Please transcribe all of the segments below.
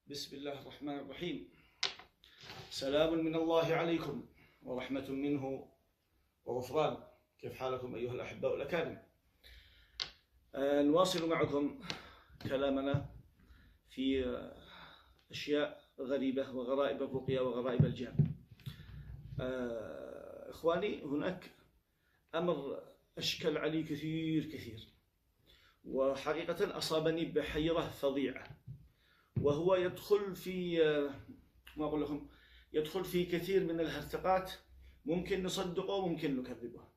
بسم الله الرحمن الرحيم. سلام من الله عليكم ورحمة منه وغفران. كيف حالكم أيها الأحباء الأكارم؟ نواصل معكم كلامنا في أشياء غريبة وغرائب الرقية وغرائب الجان. إخواني، هناك أمر أشكل علي كثير وحقيقة أصابني بحيرة فظيعة، وهو يدخل في ما أقول لكم يدخل في كثير من الهرطقات، ممكن نصدقه وممكن نكذبه.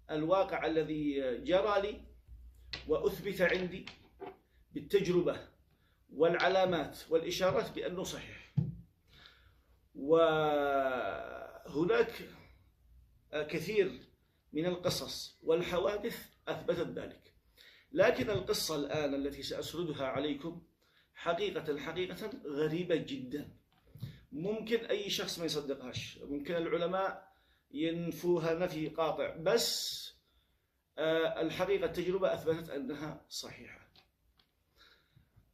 الواقع الذي جرى لي وأثبت عندي بالتجربة والعلامات والإشارات بأنه صحيح، وهناك كثير من القصص والحوادث أثبتت ذلك. لكن القصة الآن التي سأسردها عليكم حقيقة غريبة جدا، ممكن أي شخص ما يصدقهاش، ممكن العلماء ينفوها نفي قاطع، بس الحقيقة التجربة أثبتت أنها صحيحة.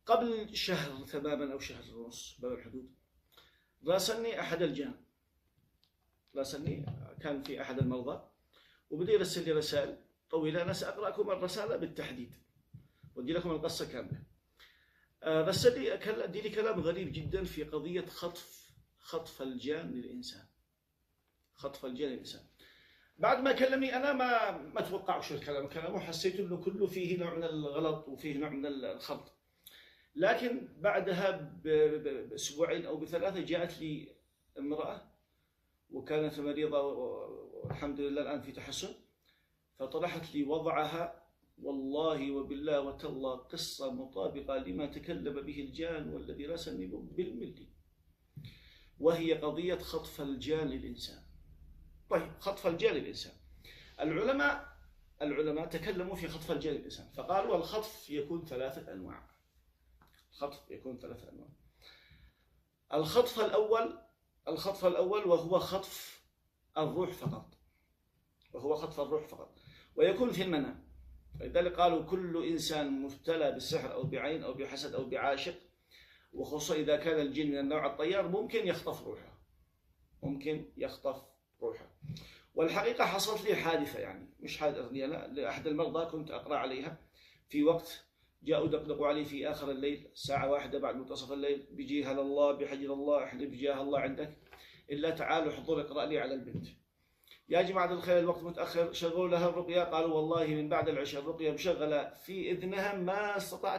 قبل شهر تماما أو شهر ونص باب الحدود راسلني أحد الجان، كان في أحد المرضى وبدأ يرسل لي رسائل طويلة. أنا سأقرأكم الرسالة بالتحديد وأدي لكم القصة كاملة. رسل لي كلام غريب جدا في قضية خطف الجان للإنسان. خطف الجان للإنسان. بعد ما كلمني أنا ما توقعش كلامه، حسيت إنه كله فيه نوع من الغلط وفيه نوع من الخلط. لكن بعدها بأسبوعين أو بثلاثة جاءت لي امرأة وكانت مريضة والحمد لله الآن في تحسن، فطرحت لي وضعها، والله وبالله وتالله قصة مطابقة لما تكلم به الجان والذي راسلني بالملي، وهي قضية خطف الجان للإنسان. طيب، خطف الجان للإنسان، العلماء تكلموا في خطف الجان للإنسان، فقالوا الخطف يكون ثلاثة أنواع. الخطف الأول وهو خطف الروح فقط، ويكون في المنام. فلذلك قالوا كل إنسان مبتلى بالسحر أو بعين أو بحسد أو بعاشق، وخصوصا إذا كان الجن من النوع الطيار، ممكن يخطف روحه. والحقيقة حصلت لي حادثة، يعني مش حادثة لي أنا، لأحد المرضى كنت أقرأ عليها في وقت جاءوا دقدقوا علي في آخر الليل، الساعة 1 بعد منتصف الليل، بجاه الله بحجر الله احلف بجاه الله عندك إلا تعالوا حضور اقرأ لي على البنت. يا جماعة الخير الوقت متأخر، شغلوا لها الرقية. قالوا والله من بعد العشاء الرقية مشغلة في إذنها، ما استطعت